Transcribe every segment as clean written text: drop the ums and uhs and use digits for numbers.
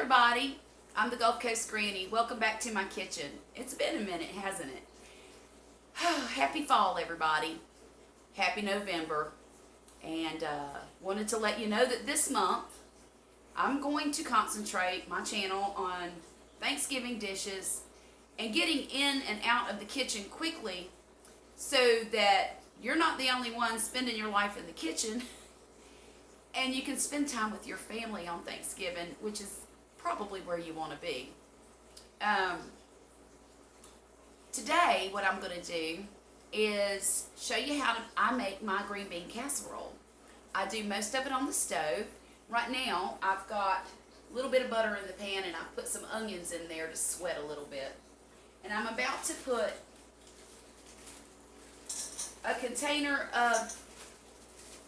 everybody, I'm the Gulf Coast Granny. Welcome back to my kitchen. It's been a minute, hasn't it? Happy fall, everybody. Happy November. And wanted to let you know that this month I'm going to concentrate my channel on Thanksgiving dishes and getting in and out of the kitchen quickly so that you're not the only one spending your life in the kitchen, and you can spend time with your family on Thanksgiving, which is probably where you want to be. Today, what I'm going to do is show you how I make my green bean casserole. I do most of it on the stove. Right now, I've got a little bit of butter in the pan, and I've put some onions in there to sweat a little bit. And I'm about to put a container of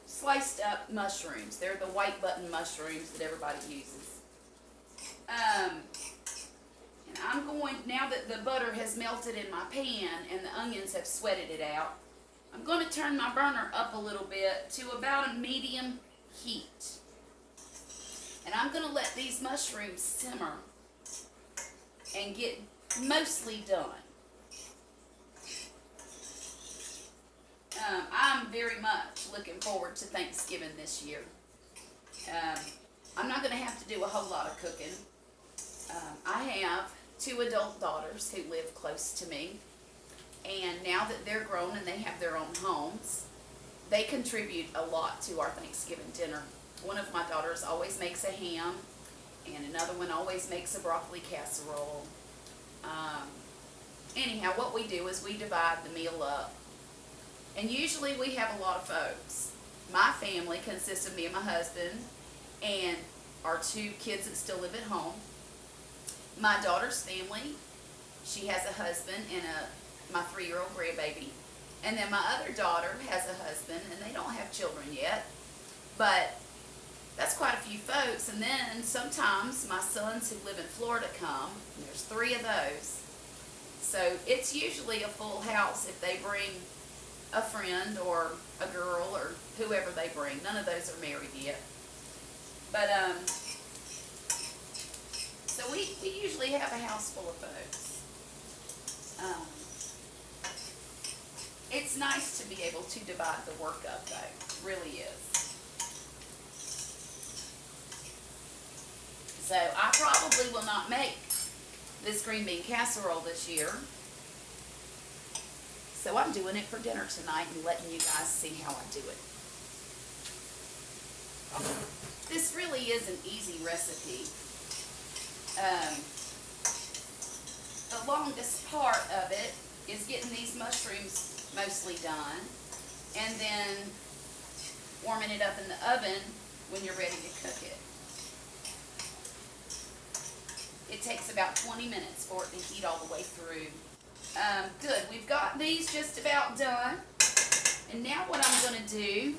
sliced up mushrooms. They're the white button mushrooms that everybody uses. And I'm going, now that the butter has melted in my pan and the onions have sweated it out, I'm going to turn my burner up a little bit to about a medium heat. And I'm going to let these mushrooms simmer and get mostly done. I'm very much looking forward to Thanksgiving this year. I'm not going to have to do a whole lot of cooking. I have 2 adult daughters who live close to me, and now that they're grown and they have their own homes, they contribute a lot to our Thanksgiving dinner. One of my daughters always makes a ham, and another one always makes a broccoli casserole. Anyhow, what we do is we divide the meal up. And usually we have a lot of folks. My family consists of me and my husband and our 2 kids that still live at home. My daughter's family, she has a husband and my 3-year-old grandbaby. And then my other daughter has a husband, and they don't have children yet. But that's quite a few folks. And then sometimes my sons who live in Florida come, and there's 3 of those. So it's usually a full house if they bring a friend or a girl or whoever they bring. None of those are married yet. But, so we usually have a house full of folks. It's nice to be able to divide the work up, though. It really is. So I probably will not make this green bean casserole this year. So I'm doing it for dinner tonight and letting you guys see how I do it. This really is an easy recipe. The longest part of it is getting these mushrooms mostly done and then warming it up in the oven when you're ready to cook it. It takes about 20 minutes for it to heat all the way through. Good, we've got these just about done. And now what I'm going to do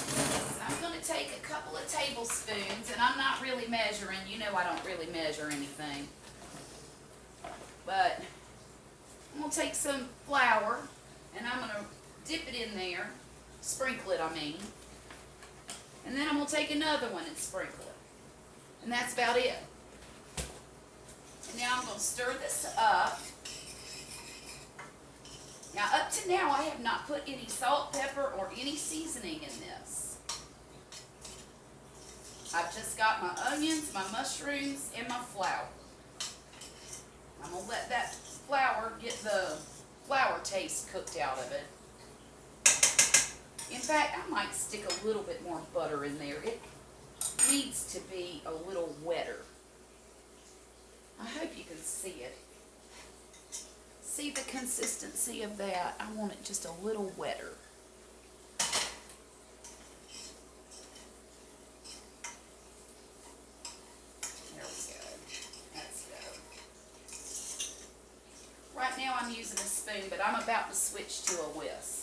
is I'm going to take a couple of tablespoons, and I'm not really measuring. You know I don't really measure anything. But I'm going to take some flour, and I'm going to dip it in there, sprinkle it I mean. And then I'm going to take another one and sprinkle it. And that's about it. And now I'm going to stir this up. Now up to now I have not put any salt, pepper, or any seasoning in this. I've just got my onions, my mushrooms, and my flour. I'm going to let that flour get the flour taste cooked out of it. In fact, I might stick a little bit more butter in there. It needs to be a little wetter. I hope you can see it. See the consistency of that? I want it just a little wetter. There we go. That's good. Right now I'm using a spoon, but I'm about to switch to a whisk.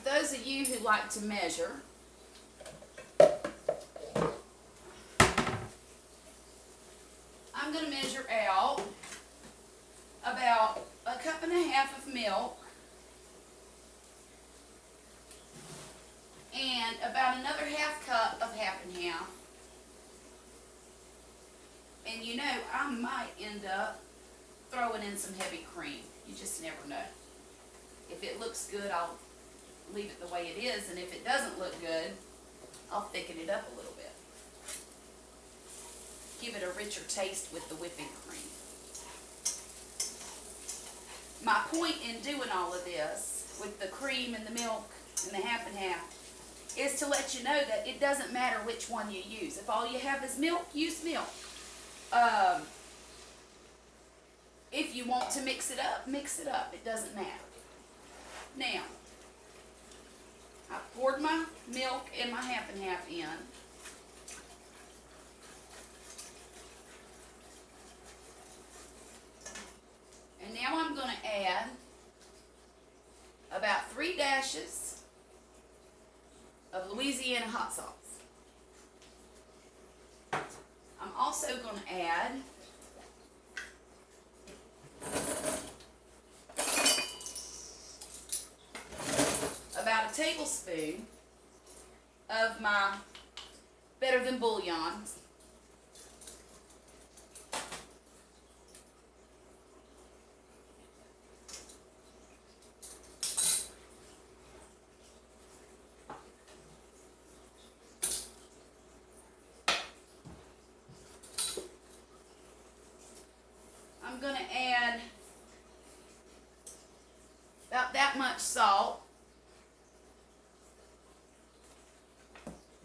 Those of you who like to measure, I'm going to measure out about 1.5 cups of milk and about another 1/2 cup of 1/2 and 1/2. And you know, I might end up throwing in some heavy cream. You just never know. If it looks good, I'll leave it the way it is, and if it doesn't look good, I'll thicken it up a little bit. Give it a richer taste with the whipping cream. My point in doing all of this, with the cream and the milk and the 1/2 and 1/2, is to let you know that it doesn't matter which one you use. If all you have is milk, use milk. If you want to mix it up, mix it up. It doesn't matter. Now, I poured my milk and my 1/2 and 1/2 in. And now I'm going to add about 3 dashes of Louisiana hot sauce. I'm also going to add about a tablespoon of my Better Than bouillon. I'm going to add about that much salt.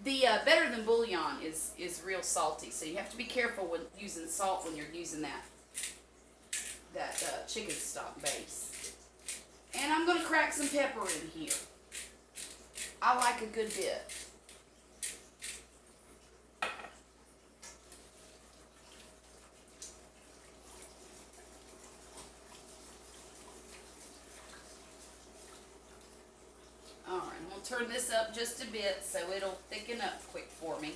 The Better Than bouillon is real salty, so you have to be careful when using salt when you're using that chicken stock base. And I'm going to crack some pepper in here. I like a good bit. Turn this up just a bit so it'll thicken up quick for me,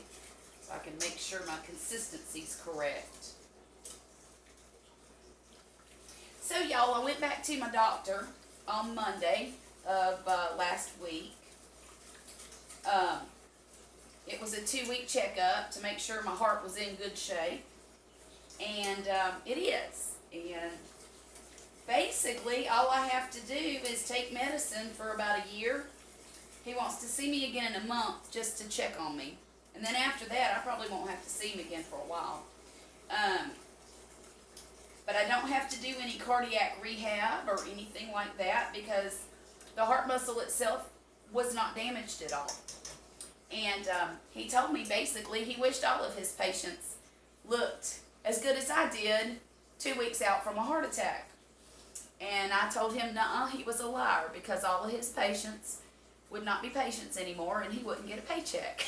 so I can make sure my consistency's correct. So y'all, I went back to my doctor on Monday of last week. It was a 2-week checkup to make sure my heart was in good shape, and it is. And basically all I have to do is take medicine for about a year. He wants to see me again in a month just to check on me. And then after that, I probably won't have to see him again for a while. But I don't have to do any cardiac rehab or anything like that because the heart muscle itself was not damaged at all. And he told me basically he wished all of his patients looked as good as I did 2 weeks out from a heart attack. And I told him, nuh-uh, he was a liar because all of his patients would not be patients anymore and he wouldn't get a paycheck.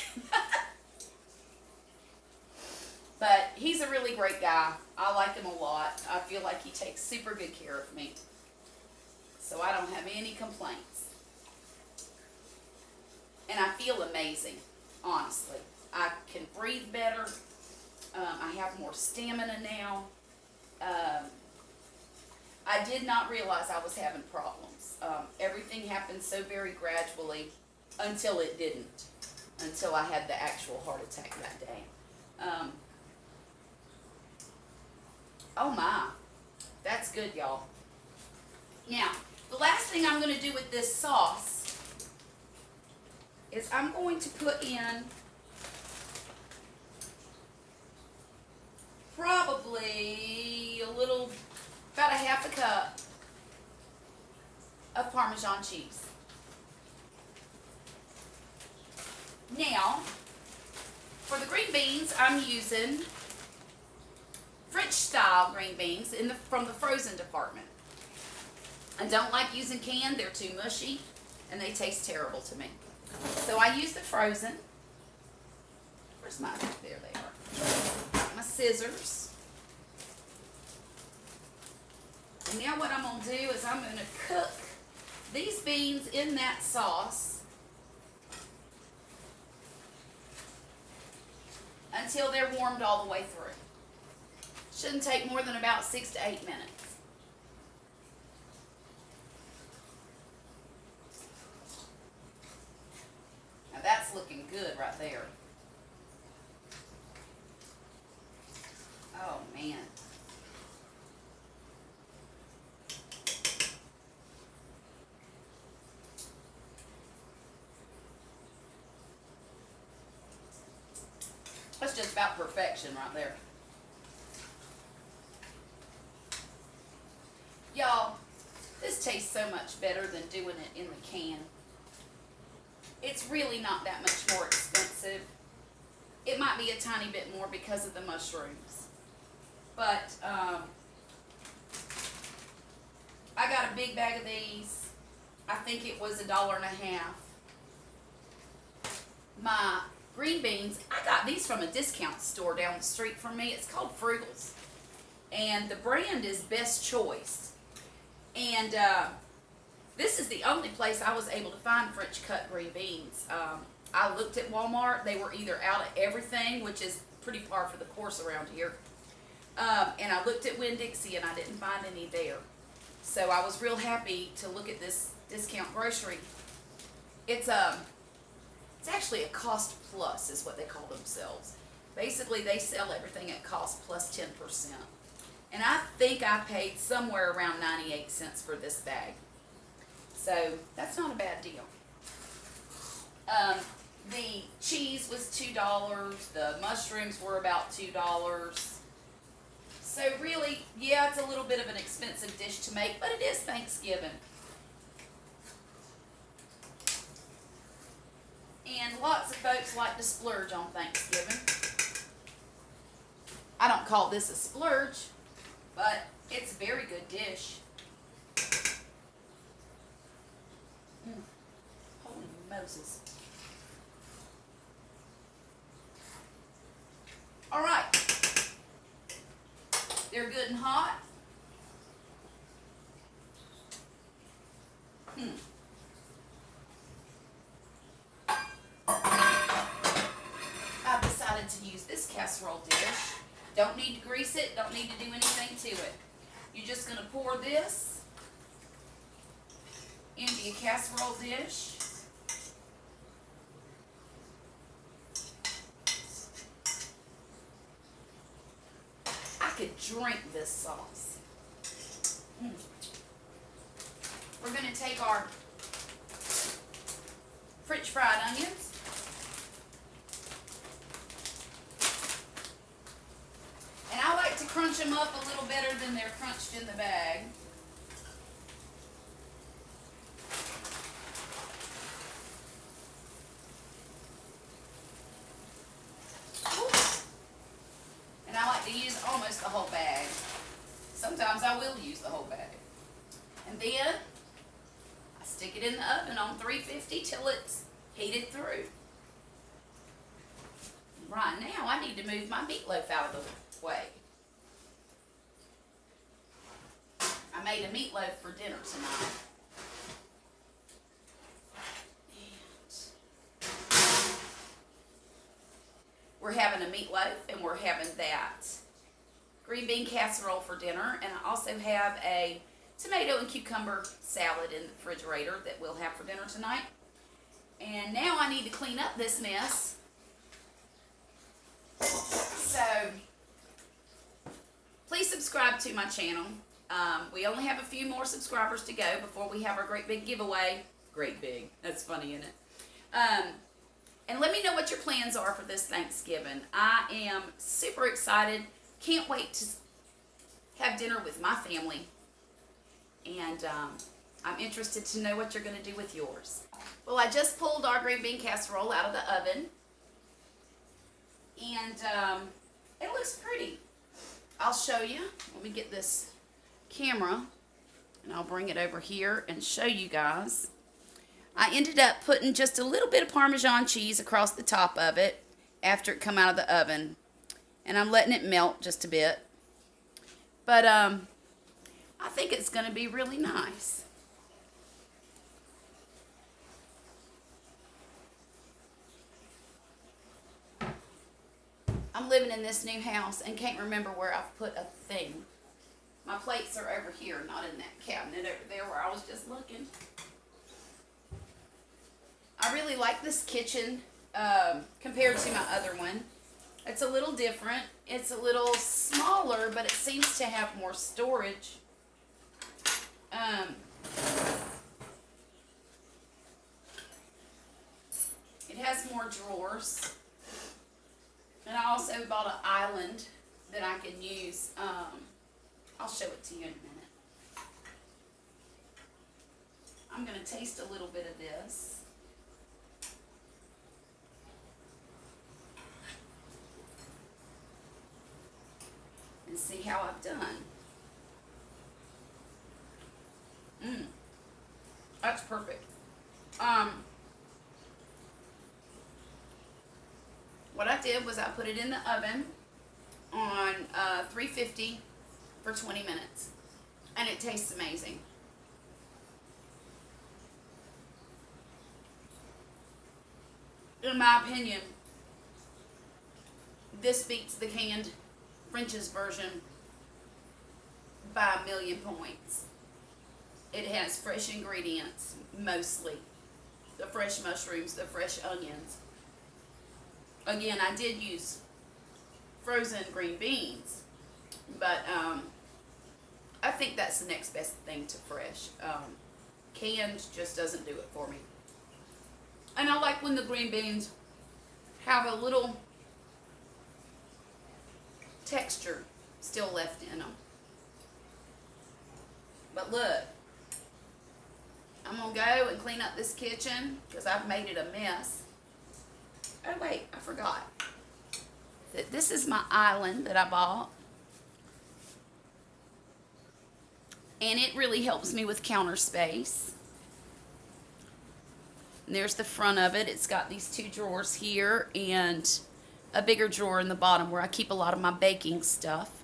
But he's a really great guy. I like him a lot. I feel like he takes super good care of me. So I don't have any complaints. And I feel amazing, honestly. I can breathe better. I have more stamina now. I did not realize I was having problems. Everything happened so very gradually until it didn't. Until I had the actual heart attack that day. Oh my, that's good, y'all. Now, the last thing I'm going to do with this sauce is I'm going to put in probably about a 1/2 cup of Parmesan cheese. Now, for the green beans, I'm using French style green beans from the frozen department. I don't like using canned, they're too mushy and they taste terrible to me. So I use the frozen. Where's my, there they are. My scissors. And now what I'm going to do is I'm going to cook these beans in that sauce until they're warmed all the way through. Shouldn't take more than about 6 to 8 minutes. Now that's looking good right there. Oh man. That's just about perfection right there. Y'all, this tastes so much better than doing it in the can. It's really not that much more expensive. It might be a tiny bit more because of the mushrooms. But I got a big bag of these. I think it was $1.50. My green beans, I got these from a discount store down the street from me. It's called Frugal's. And the brand is Best Choice. And this is the only place I was able to find French cut green beans. I looked at Walmart. They were either out of everything, which is pretty par for the course around here. And I looked at Winn-Dixie and I didn't find any there. So I was real happy to look at this discount grocery. It's actually a cost plus is what they call themselves. Basically, they sell everything at cost plus 10%. And I think I paid somewhere around 98 cents for this bag. So that's not a bad deal. The cheese was $2. The mushrooms were about $2. So really, yeah, it's a little bit of an expensive dish to make, but it is Thanksgiving. And lots of folks like to splurge on Thanksgiving. I don't call this a splurge, but it's a very good dish. Holy Moses. All right. They're good and hot. I've decided to use this casserole dish. Don't need to grease it, don't need to do anything to it. You're just going to pour this into your casserole dish. I could drink this sauce. We're going to take our French fried onions. And I like to crunch them up a little better than they're crunched in the bag. And I like to use almost the whole bag. Sometimes I will use the whole bag. And then I stick it in the oven on 350 till it's heated through. Right now I need to move my meatloaf out of the way. I made a meatloaf for dinner tonight. We're having a meatloaf and we're having that green bean casserole for dinner, and I also have a tomato and cucumber salad in the refrigerator that we'll have for dinner tonight. And now I need to clean up this mess. So please subscribe to my channel. We only have a few more subscribers to go before we have our great big giveaway. Great big. That's funny, isn't it? And let me know what your plans are for this Thanksgiving. I am super excited. Can't wait to have dinner with my family. And I'm interested to know what you're going to do with yours. Well, I just pulled our green bean casserole out of the oven. And it looks pretty. I'll show you. Let me get this camera and I'll bring it over here and show you guys. I ended up putting just a little bit of Parmesan cheese across the top of it after it come out of the oven. And I'm letting it melt just a bit. But I think it's going to be really nice. I'm living living in this new house and can't remember where I've put a thing. My plates are over here, not in that cabinet over there where I was just looking. I really like this kitchen compared to my other one. It's a little different. It's a little smaller, but it seems to have more storage. It has more drawers. And I also bought an island that I can use. I'll show it to you in a minute. I'm going to taste a little bit of this. And see how I've done. That's perfect. What I did was I put it in the oven on 350 for 20 minutes. And it tastes amazing. In my opinion, this beats the canned French's version by a million points. It has fresh ingredients, mostly. The fresh mushrooms, the fresh onions. Again, I did use frozen green beans, but I think that's the next best thing to fresh. Canned just doesn't do it for me. And I like when the green beans have a little texture still left in them. But look, I'm going to go and clean up this kitchen because I've made it a mess. Oh wait, I forgot. This is my island that I bought. And it really helps me with counter space. And there's the front of it. It's got these two drawers here and a bigger drawer in the bottom where I keep a lot of my baking stuff.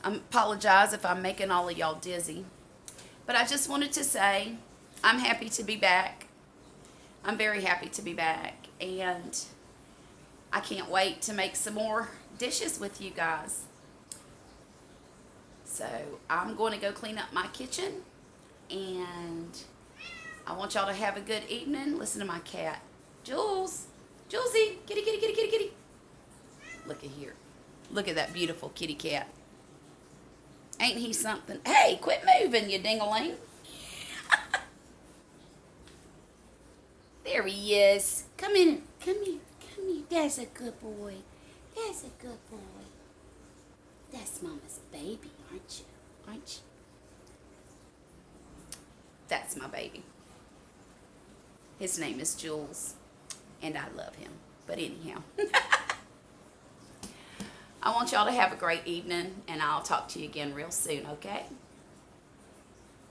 I apologize if I'm making all of y'all dizzy. But I just wanted to say I'm happy to be back. I'm very happy to be back. And I can't wait to make some more dishes with you guys. So I'm going to go clean up my kitchen. And I want y'all to have a good evening. Listen to my cat. Jules. Julesy. Kitty, kitty, kitty, kitty, kitty. Look at here. Look at that beautiful kitty cat. Ain't he something? Hey, quit moving, you ding-a-ling. There he is. Come in. Come here. Come here. That's a good boy. That's a good boy. That's Mama's baby, aren't you? Aren't you? That's my baby. His name is Jules, and I love him. But anyhow, I want y'all to have a great evening, and I'll talk to you again real soon, okay?